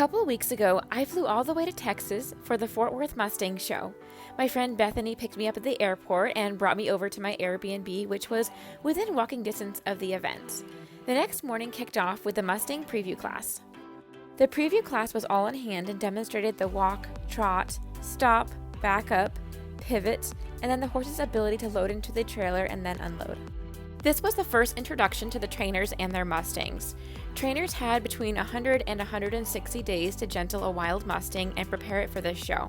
couple of weeks ago, I flew all the way to Texas for the Fort Worth Mustang show. My friend Bethany picked me up at the airport and brought me over to my Airbnb, which was within walking distance of the event. The next morning kicked off with the Mustang preview class. The preview class was all in hand and demonstrated the walk, trot, stop, back up, pivot, and then the horse's ability to load into the trailer and then unload. This was the first introduction to the trainers and their Mustangs. Trainers had between 100 and 160 days to gentle a wild Mustang and prepare it for this show.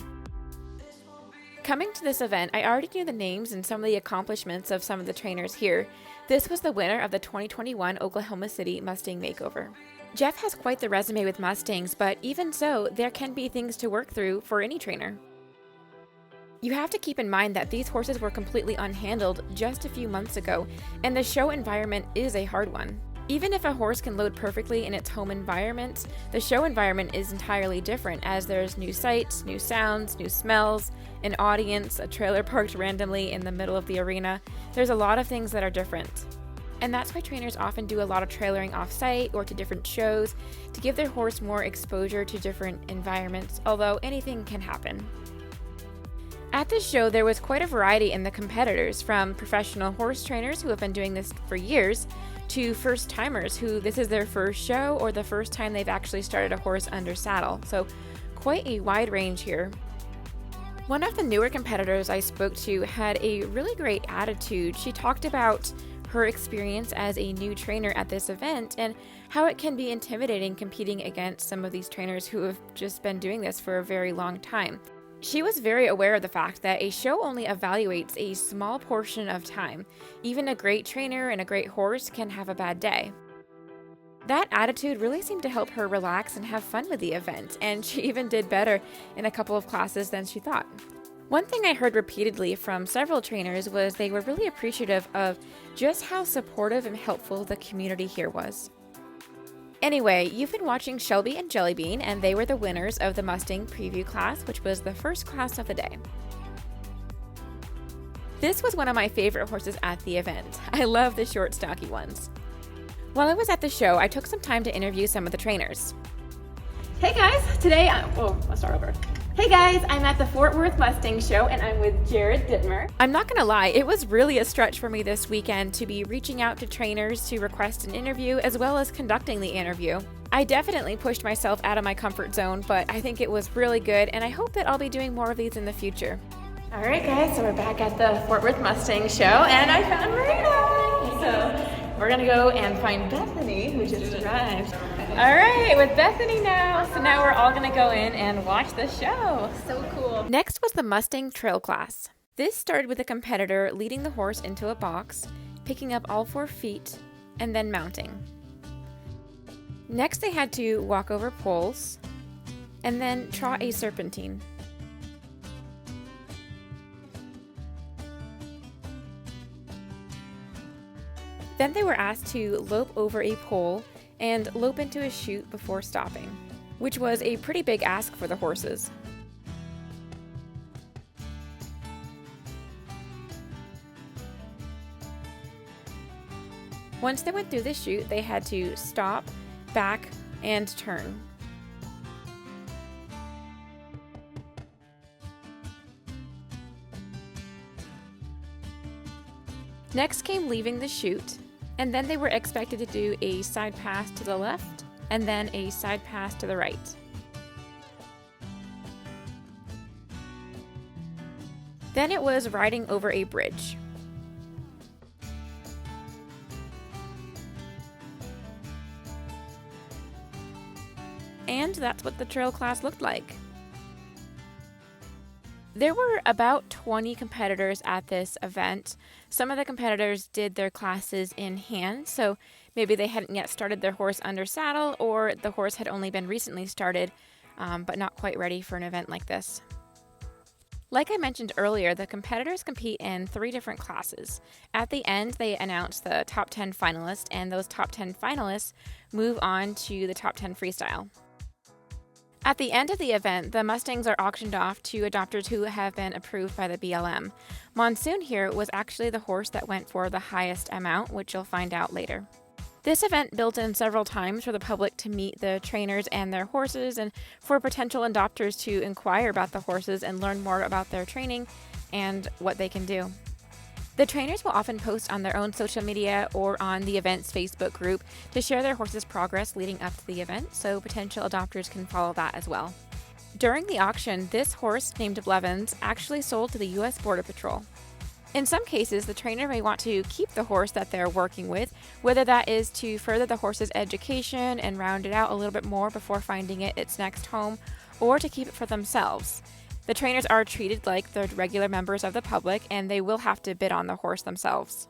Coming to this event, I already knew the names and some of the accomplishments of some of the trainers here. This was the winner of the 2021 Oklahoma City Mustang Makeover. Jeff has quite the resume with Mustangs, but even so, there can be things to work through for any trainer. You have to keep in mind that these horses were completely unhandled just a few months ago, and the show environment is a hard one. Even if a horse can load perfectly in its home environment, the show environment is entirely different, as there's new sights, new sounds, new smells, an audience, a trailer parked randomly in the middle of the arena. There's a lot of things that are different. And that's why trainers often do a lot of trailering off-site or to different shows to give their horse more exposure to different environments, although anything can happen. At this show, there was quite a variety in the competitors, from professional horse trainers who have been doing this for years to first-timers who this is their first show or the first time they've actually started a horse under saddle. So quite a wide range here. One of the newer competitors I spoke to had a really great attitude. She talked about her experience as a new trainer at this event and how it can be intimidating competing against some of these trainers who have just been doing this for a very long time. She was very aware of the fact that a show only evaluates a small portion of time. Even a great trainer and a great horse can have a bad day. That attitude really seemed to help her relax and have fun with the event, and she even did better in a couple of classes than she thought. One thing I heard repeatedly from several trainers was they were really appreciative of just how supportive and helpful the community here was. Anyway, you've been watching Shelby and Jellybean, and they were the winners of the Mustang preview class, which was the first class of the day. This was one of my favorite horses at the event. I love the short, stocky ones. While I was at the show, I took some time to interview some of the trainers. Hey guys, I'll start over. Hey guys, I'm at the Fort Worth Mustang show and I'm with Jared Dittmer. I'm not gonna lie, it was really a stretch for me this weekend to be reaching out to trainers to request an interview as well as conducting the interview. I definitely pushed myself out of my comfort zone, but I think it was really good and I hope that I'll be doing more of these in the future. All right guys, so we're back at the Fort Worth Mustang show and I found Marina. So we're gonna go and find Bethany, who just arrived. All right, with Bethany now. So now we're all gonna go in and watch the show. So cool. Next was the Mustang trail class. This started with a competitor leading the horse into a box, picking up all 4 feet, and then mounting. Next they had to walk over poles, and then trot a serpentine. Then they were asked to lope over a pole and lope into a chute before stopping, which was a pretty big ask for the horses. Once they went through the chute, they had to stop, back, and turn. Next came leaving the chute, and then they were expected to do a side pass to the left and then a side pass to the right. Then it was riding over a bridge. And that's what the trail class looked like. There were about 20 competitors at this event. Some of the competitors did their classes in hand, so maybe they hadn't yet started their horse under saddle, or the horse had only been recently started, but not quite ready for an event like this. Like I mentioned earlier, the competitors compete in 3 different classes. At the end, they announce the top 10 finalists, and those top 10 finalists move on to the top 10 freestyle. At the end of the event, the Mustangs are auctioned off to adopters who have been approved by the BLM. Monsoon here was actually the horse that went for the highest amount, which you'll find out later. This event built in several times for the public to meet the trainers and their horses, and for potential adopters to inquire about the horses and learn more about their training and what they can do. The trainers will often post on their own social media or on the event's Facebook group to share their horse's progress leading up to the event, so potential adopters can follow that as well. During the auction, this horse, named Blevins, actually sold to the U.S. Border Patrol. In some cases, the trainer may want to keep the horse that they're working with, whether that is to further the horse's education and round it out a little bit more before finding it its next home, or to keep it for themselves. The trainers are treated like the regular members of the public, and they will have to bid on the horse themselves.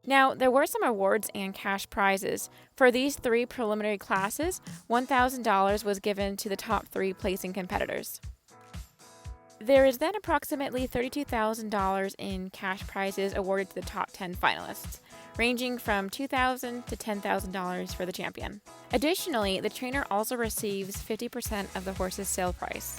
Now, there were some awards and cash prizes. For these 3 preliminary classes, $1,000 was given to the top 3 placing competitors. There is then approximately $32,000 in cash prizes awarded to the top 10 finalists, ranging from $2,000 to $10,000 for the champion. Additionally, the trainer also receives 50% of the horse's sale price.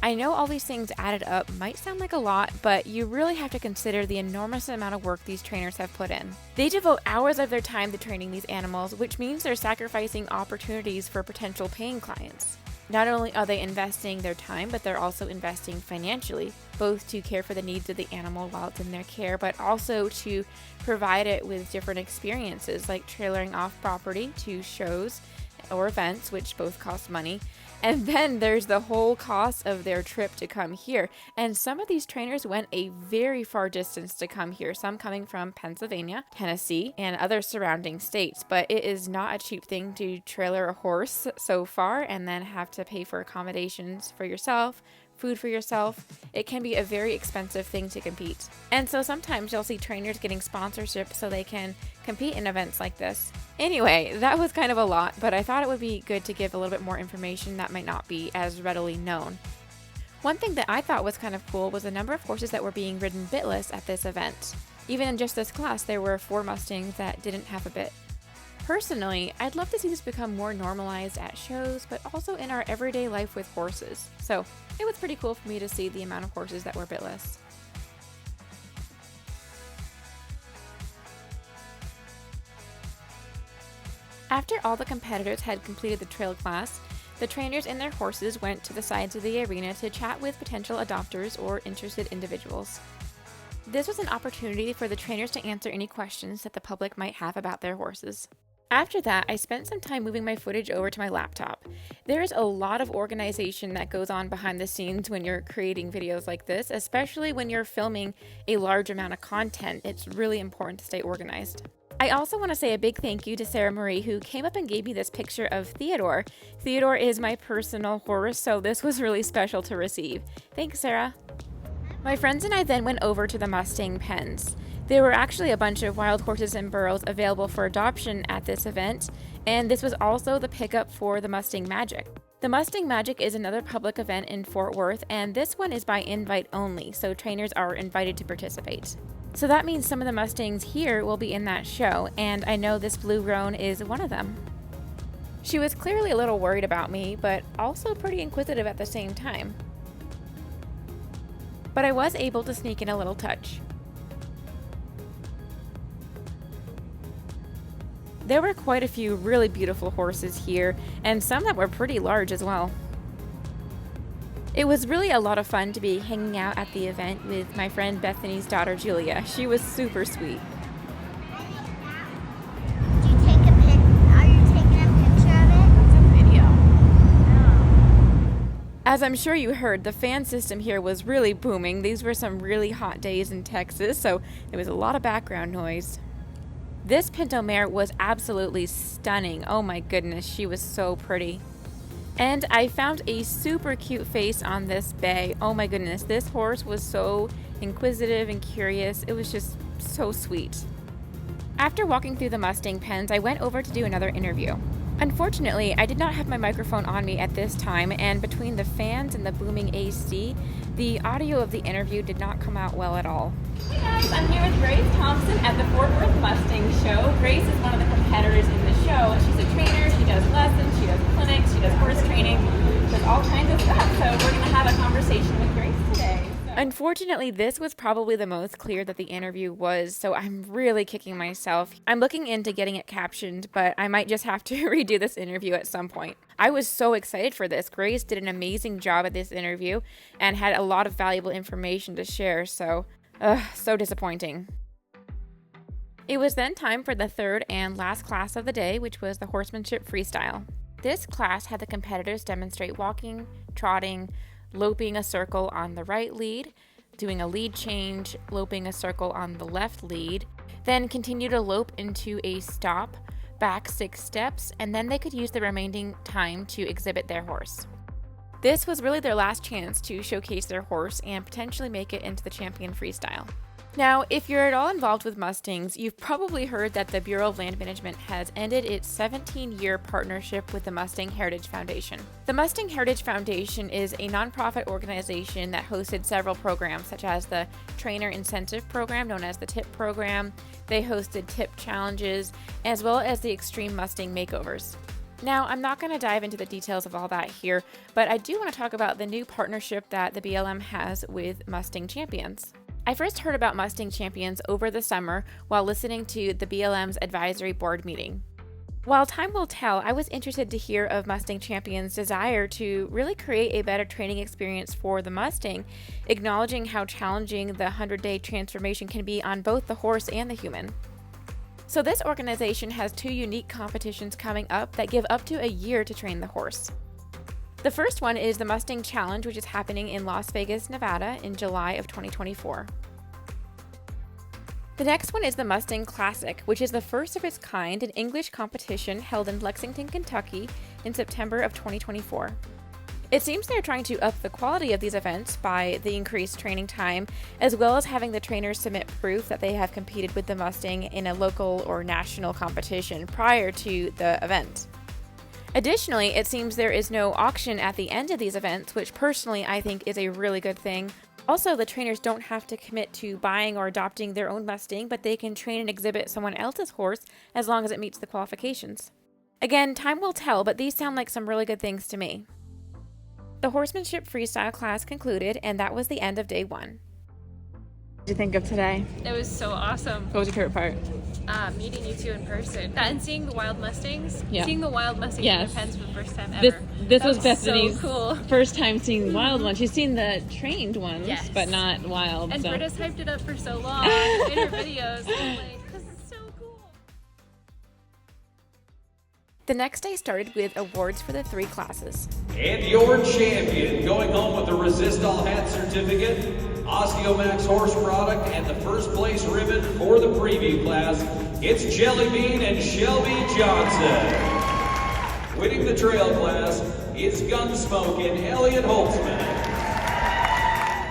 I know all these things added up might sound like a lot, but you really have to consider the enormous amount of work these trainers have put in. They devote hours of their time to training these animals, which means they're sacrificing opportunities for potential paying clients. Not only are they investing their time, but they're also investing financially, both to care for the needs of the animal while it's in their care, but also to provide it with different experiences like trailering off property to shows or events, which both cost money. And then there's the whole cost of their trip to come here. And some of these trainers went a very far distance to come here, some coming from Pennsylvania, Tennessee, and other surrounding states. But it is not a cheap thing to trailer a horse so far and then have to pay for accommodations for yourself, food for yourself. It can be a very expensive thing to compete. And so sometimes you'll see trainers getting sponsorship so they can compete in events like this. Anyway, that was kind of a lot, but I thought it would be good to give a little bit more information that might not be as readily known. One thing that I thought was kind of cool was the number of horses that were being ridden bitless at this event. Even in just this class, there were 4 Mustangs that didn't have a bit. Personally, I'd love to see this become more normalized at shows, but also in our everyday life with horses. So it was pretty cool for me to see the amount of horses that were bitless. After all the competitors had completed the trail class, the trainers and their horses went to the sides of the arena to chat with potential adopters or interested individuals. This was an opportunity for the trainers to answer any questions that the public might have about their horses. After that, I spent some time moving my footage over to my laptop. There is a lot of organization that goes on behind the scenes when you're creating videos like this, especially when you're filming a large amount of content. It's really important to stay organized. I also want to say a big thank you to Sarah Marie, who came up and gave me this picture of Theodore. Theodore is my personal horse, so this was really special to receive. Thanks, Sarah. My friends and I then went over to the Mustang pens. There were actually a bunch of wild horses and burros available for adoption at this event, and this was also the pickup for the Mustang Magic. The Mustang Magic is another public event in Fort Worth, and this one is by invite only, so trainers are invited to participate. So that means some of the Mustangs here will be in that show, and I know this blue roan is one of them. She was clearly a little worried about me, but also pretty inquisitive at the same time. But I was able to sneak in a little touch. There were quite a few really beautiful horses here, and some that were pretty large as well. It was really a lot of fun to be hanging out at the event with my friend Bethany's daughter Julia. She was super sweet. Are you taking a picture of it? It's a video. Oh. As I'm sure you heard, the fan system here was really booming. These were some really hot days in Texas, so there was a lot of background noise. This Pinto mare was absolutely stunning. Oh my goodness, she was so pretty. And I found a super cute face on this bay. Oh my goodness, this horse was so inquisitive and curious. It was just so sweet. After walking through the Mustang pens, I went over to do another interview. Unfortunately, I did not have my microphone on me at this time, and between the fans and the booming AC, the audio of the interview did not come out well at all. Hey guys, I'm here with Grace Thompson at the Fort Worth Mustang Show. Grace is one of the competitors in the show. She's a trainer, she does lessons, she does clinics, she does horse training, she does all kinds of stuff. So we're going to have a conversation with Grace today. So Unfortunately, this was probably the most clear that the interview was, so I'm really kicking myself. I'm looking into getting it captioned, but I might just have to redo this interview at some point. I was so excited for this. Grace did an amazing job at this interview and had a lot of valuable information to share, so disappointing. It was then time for the third and last class of the day, which was the Horsemanship freestyle. This class had the competitors demonstrate walking, trotting, loping a circle on the right lead, doing a lead change, loping a circle on the left lead, then continue to lope into a stop, back 6 steps, and then they could use the remaining time to exhibit their horse. This was really their last chance to showcase their horse and potentially make it into the champion freestyle. Now, if you're at all involved with Mustangs, you've probably heard that the Bureau of Land Management has ended its 17-year partnership with the Mustang Heritage Foundation. The Mustang Heritage Foundation is a nonprofit organization that hosted several programs, such as the Trainer Incentive Program, known as the TIP program. They hosted TIP challenges, as well as the Extreme Mustang Makeovers. Now, I'm not going to dive into the details of all that here, but I do want to talk about the new partnership that the BLM has with Mustang Champions. I first heard about Mustang Champions over the summer while listening to the BLM's advisory board meeting. While time will tell, I was interested to hear of Mustang Champions' desire to really create a better training experience for the Mustang, acknowledging how challenging the 100-day transformation can be on both the horse and the human. So this organization has 2 unique competitions coming up that give up to a year to train the horse. The first one is the Mustang Challenge, which is happening in Las Vegas, Nevada in July of 2024. The next one is the Mustang Classic, which is the first of its kind, an English competition held in Lexington, Kentucky in September of 2024. It seems they're trying to up the quality of these events by the increased training time, as well as having the trainers submit proof that they have competed with the Mustang in a local or national competition prior to the event. Additionally, it seems there is no auction at the end of these events, which personally I think is a really good thing. Also, the trainers don't have to commit to buying or adopting their own Mustang, but they can train and exhibit someone else's horse as long as it meets the qualifications. Again, time will tell, but these sound like some really good things to me. The Horsemanship freestyle class concluded, and that was the end of day 1. What did you think of today? It was so awesome. What was your favorite part? Meeting you 2 in person. That and seeing the wild Mustangs. Yeah. Seeing the wild Mustangs Yes. in the pens for the first time ever. This That was Bethany's so cool. first time seeing wild ones. She's seen the trained ones, Yes. but not wild. And so. Britta's hyped it up for so long in her videos. I'm like, this is so cool. The next day started with awards for the 3 classes. And your champion, going home with the Resist All Hat certificate, Osteomax horse product, and the first place ribbon for the preview class, it's Jelly Bean and Shelby Johnson. Winning the trail class is Gunsmoke and Elliot Holtzman.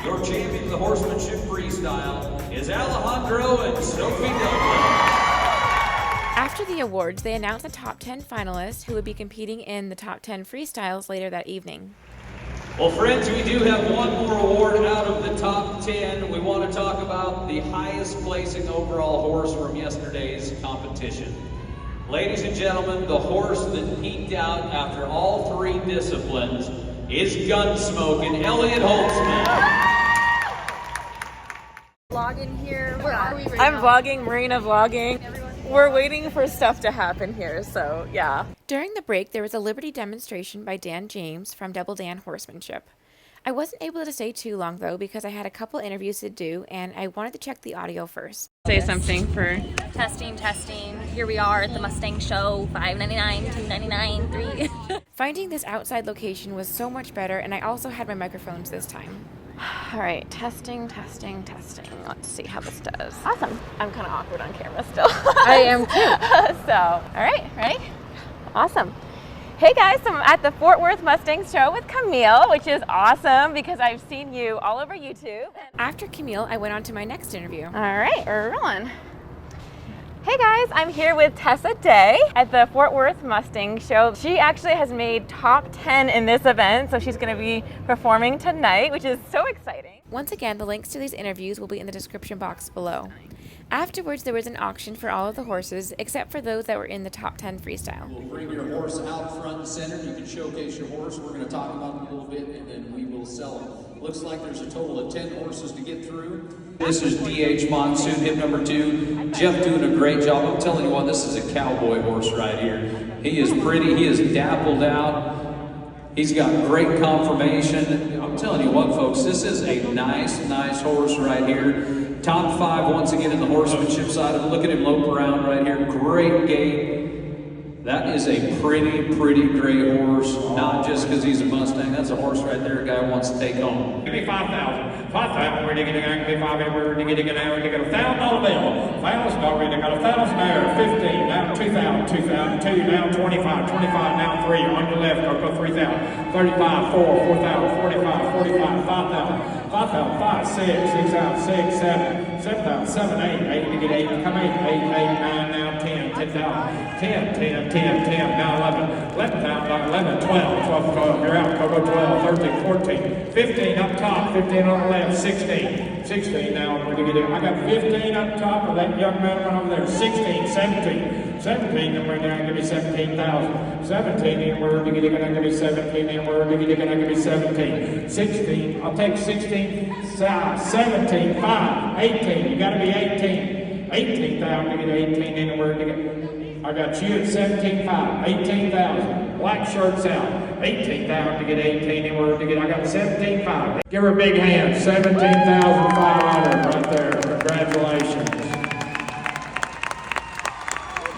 Your champion of the Horsemanship freestyle is Alejandro and Sophie Douglas. After the awards, they announced the top 10 finalists who would be competing in the top 10 freestyles later that evening. Well, friends, we do have one more award out of the top 10. We want to talk about the highest placing overall horse from yesterday's competition. Ladies and gentlemen, the horse that peaked out after all 3 disciplines is Gunsmoke and Elliot Holtzman. Vlogging here. Where are we right I'm now? vlogging, Marina vlogging. We're waiting for stuff to happen here, so yeah. During the break, there was a Liberty demonstration by Dan James from Double Dan Horsemanship. I wasn't able to stay too long, though, because I had a couple interviews to do, and I wanted to check the audio first. Say something for... Testing. Here we are at the Mustang show, $5.99, $2.99, $3. Finding this outside location was so much better, and I also had my microphones this time. All right, testing. Let's see how this does. Awesome. I'm kind of awkward on camera still. I am too. So, all right, ready? Awesome. Hey guys, so I'm at the Fort Worth Mustang show with Camille, which is awesome because I've seen you all over YouTube. After Camille, I went on to my next interview. All right, we're rolling. Hey guys, I'm here with Tessa Day at the Fort Worth Mustang show. She actually has made top 10 in this event, so she's gonna be performing tonight, which is so exciting. Once again, the links to these interviews will be in the description box below. Afterwards, there was an auction for all of the horses, except for those that were in the top 10 freestyle. We'll bring your horse out front and center. You can showcase your horse. We're going to talk about them a little bit, and then we will sell them. Looks like there's a total of 10 horses to get through. This is DH Monsoon, hip number 2. Jeff doing a great job. I'm telling you what, this is a cowboy horse right here. He is pretty. He is dappled out. He's got great conformation. I'm telling you what, folks, this is a nice horse right here. Top 5 once again in the horsemanship side of it. Look at him lope around right here. Great gait. That is a pretty great horse. Not just because he's a Mustang. That's a horse right there a guy wants to take home. Give me 5,000. 5,000, we're digging it. Give me 5, we're digging it. We're digging $1,000 bill. $1,000, we got 1,000 there. 15, now 2,000, 2,000, 2, now 25, 25, now 3. On your left, go 3,000. 35, 4, 4,000, 45, 45, 5,000. 5,000, 5, 6, 6,000, 6, 7, 7,000, 7, 8, 8 to get 8, come 8, 8, 8, 9, now 10, 10,000, 10, 10, 10, 10, now 11, 11,000, 11, 12, 12, 12, you're out, go 12, 13, 14, 15 up top, 15 on the left, 16, 16 now, we're going to get it, I got 15 up top of that young man over there, 16, 17, 17, and we're going to give me 17,000, 17, and we're going to give me 17, and we're going to give me 17, 16, I'll take 16, 17, 5, 18, you got to be 18, 18,000 to get 18, and we're going to get, I got you at 17,500, 18,000, black shirts out, 18,000 to get 18, and we're going to get, I got 17,500. Give her a big hand, 17,500 right there, congratulations.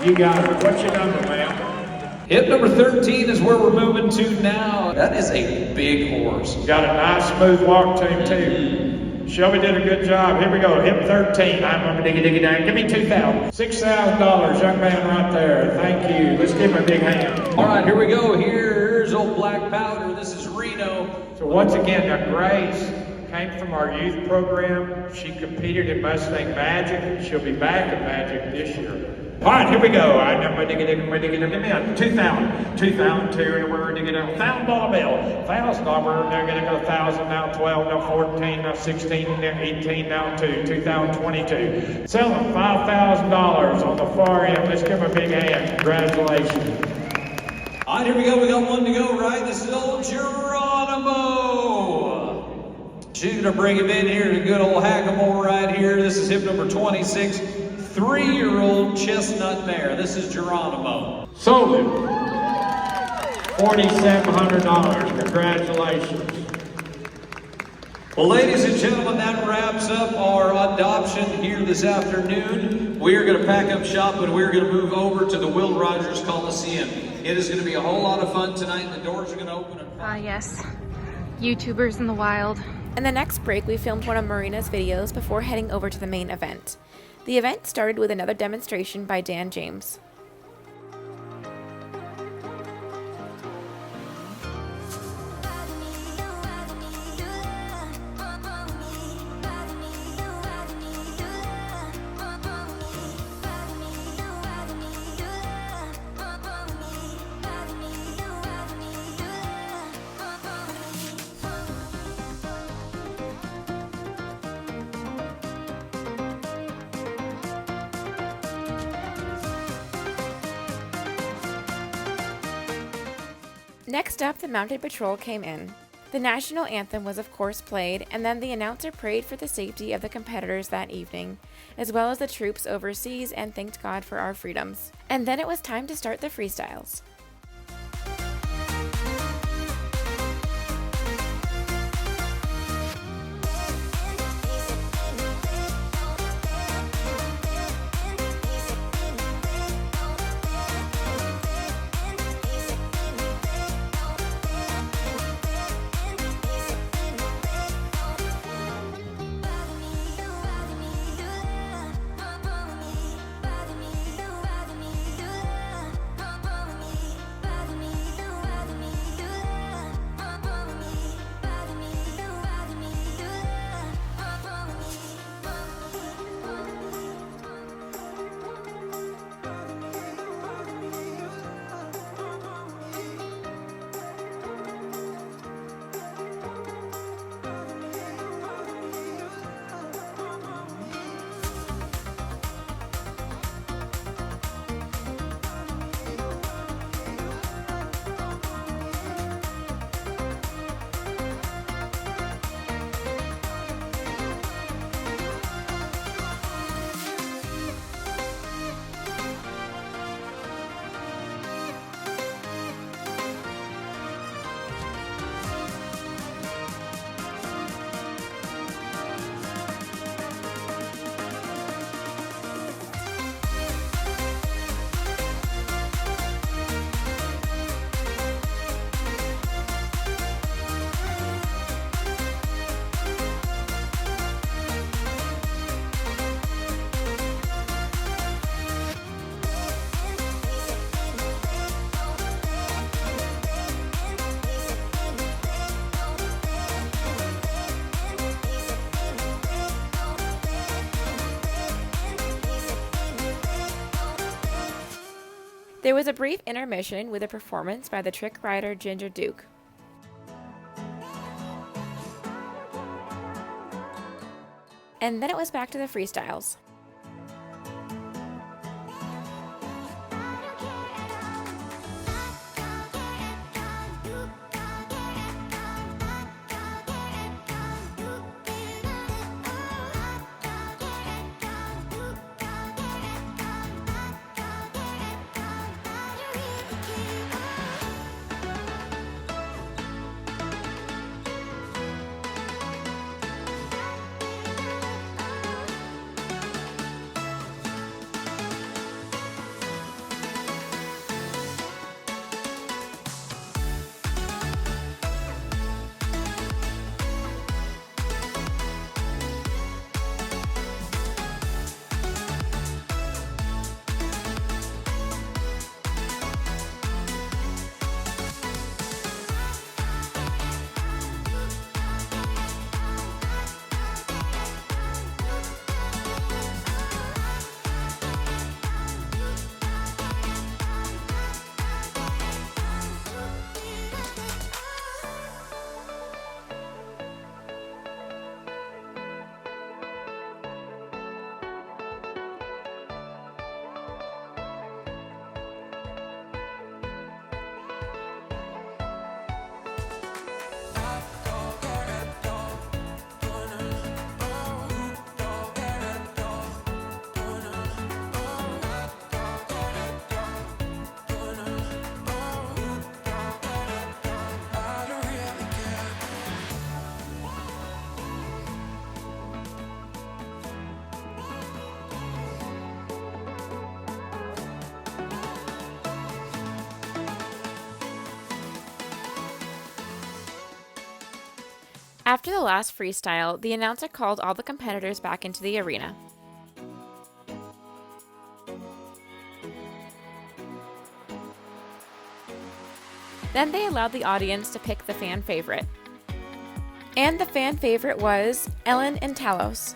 You got it. What's your number, ma'am? Hip number 13 is where we're moving to now. That is a big horse. Got a nice smooth walk to him too. Shelby did a good job. Here we go. Hip 13. I'm going to diggy down. Give me $2,000. $6,000, young man right there. Thank you. Let's give him a big hand. All right, here we go. Here's old Black Powder. This is Reno. So once again, now Grace came from our youth program. She competed in Mustang Magic. She'll be back at Magic this year. All right, here we go. I'm going to dig it, give me a 2,000, 2,002, and we're going to get a $1,000 bill. $1,000, we're going to get 1,000, now 12, now 14, now 16, now 18, now 2, 2022. Selling $5,000 on the far end. Let's give him a big hand. Congratulations. All right, here we go. We got one to go, right? This is old Geronimo. She's going to bring him in here to good old Hackamore right here. This is hip number 26. 3-year-old chestnut mare. This is Geronimo. Sold it. $4,700. Congratulations. Well, ladies and gentlemen, that wraps up our adoption here this afternoon. We are going to pack up shop and we're going to move over to the Will Rogers Coliseum. It is going to be a whole lot of fun tonight. The doors are going to open at Yes. YouTubers in the wild. In the next break, we filmed one of Marina's videos before heading over to the main event. The event started with another demonstration by Dan James. Next up, the Mounted Patrol came in. The national anthem was of course played, and then the announcer prayed for the safety of the competitors that evening, as well as the troops overseas, and thanked God for our freedoms. And then it was time to start the freestyles. There was a brief intermission with a performance by the trick rider Ginger Duke. And then it was back to the freestyles. After the last freestyle, the announcer called all the competitors back into the arena. Then they allowed the audience to pick the fan favorite. And the fan favorite was Ellen and Talos.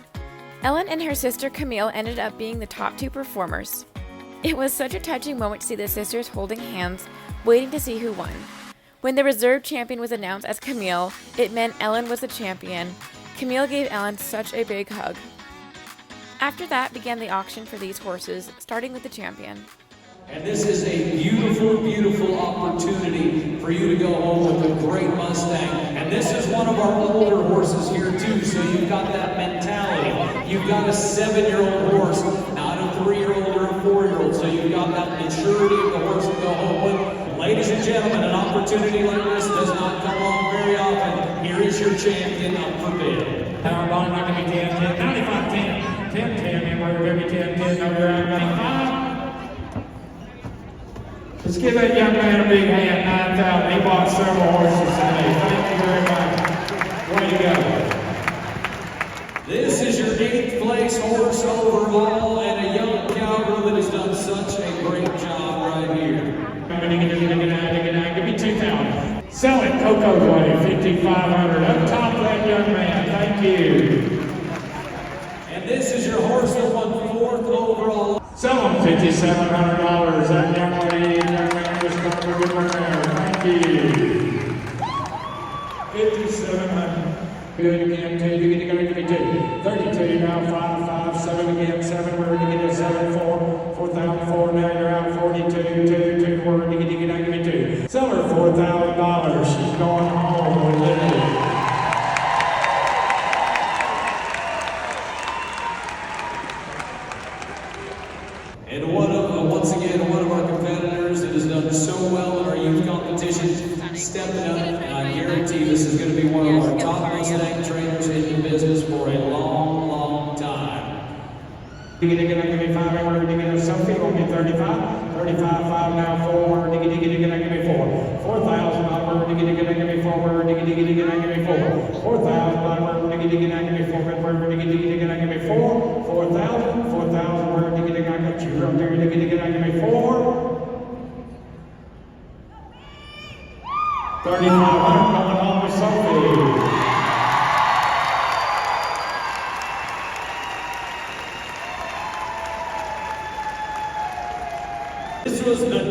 Ellen and her sister Camille ended up being the top two performers. It was such a touching moment to see the sisters holding hands, waiting to see who won. When the reserve champion was announced as Camille, it meant Ellen was the champion. Camille gave Ellen such a big hug. After that began the auction for these horses, starting with the champion. And this is a beautiful, beautiful opportunity for you to go home with a great Mustang. And this is one of our older horses here too, so you've got that mentality. You've got a 7-year-old horse, not a 3-year-old or a 4-year-old, so you've got that maturity of the horse to go home with. Ladies and gentlemen, an opportunity like this does not come along very often. Here is your champion up for bid. Power ball, not going to be 10, 10, 95, 10, 10, 10, and we're going to be 10, 10, over at 95. Let's give that young man a big hand, 9,000. He bought several horses today. Thank you very much. Way to go. This is your 8th place horse overall, and a young cowgirl that has done such a great job right here. Give me 2,000. Sell it, Coco's way, 5,500. Up top of that young man. Thank you. And this is your horse that won 4th overall. Sell him $5,700. That young lady, young man, just got a good one there. Thank you. 5,700. Good again, 2. You're going to give me 2. 32 now, 5, 5, 7 again, 7. We're going to get a 7, 4. 4,004. Now you're out 42, 2. We're going to give me 2. Sell her $4,000. She's going home with it. And once again, one of our competitors that has done so well in our youth competition, stepping up, and I guarantee this is going to be one of our top Mustang trainers in the business for a long, long time. Give me 5, we're going to get a Sophie, we'll be 35, 35, 5 now, 4, we're going to give me 4, 4,000, we're going to give me 4, we're going to give me 4, 4,000, we're going to give me 4, we're going to give me 4, 4,000, 4,000, we're going to give me 4, 3,500 going on with Sophie. This was the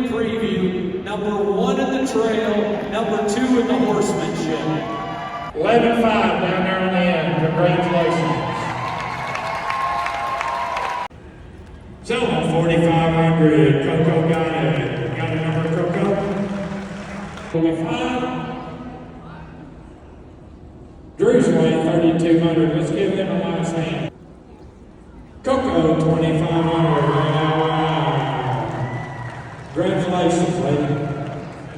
preview, number 1 in the trail, number 2 in the horsemanship. 11-5 down there on the end. Congratulations. So, 4,500. Coco got it. Got a number, Coco? 45. Drew's weighing 3,200. Let's give them a last hand. Coco, 2,500. Congratulations, lady.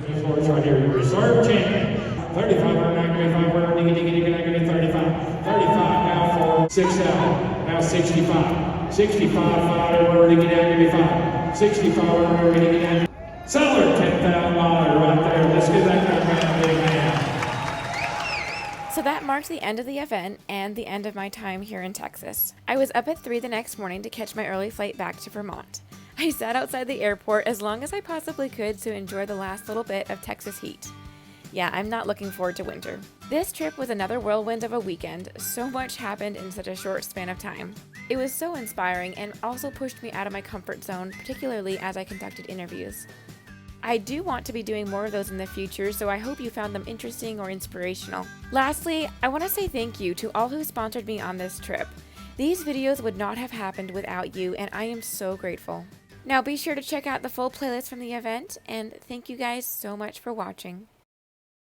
This horse right here, your reserve champion. 3,500, 35. 35, now 4, 6 out. Now 65. 65, 5, we're going to get out, give me 5. 65, we're going to get out. Seller, $10,000 right there. Let's give that young man a big hand. So that marked the end of the event and the end of my time here in Texas. I was up at 3 the next morning to catch my early flight back to Vermont. I sat outside the airport as long as I possibly could to enjoy the last little bit of Texas heat. Yeah, I'm not looking forward to winter. This trip was another whirlwind of a weekend. So much happened in such a short span of time. It was so inspiring and also pushed me out of my comfort zone, particularly as I conducted interviews. I do want to be doing more of those in the future, so I hope you found them interesting or inspirational. Lastly, I want to say thank you to all who sponsored me on this trip. These videos would not have happened without you, and I am so grateful. Now be sure to check out the full playlist from the event, and thank you guys so much for watching.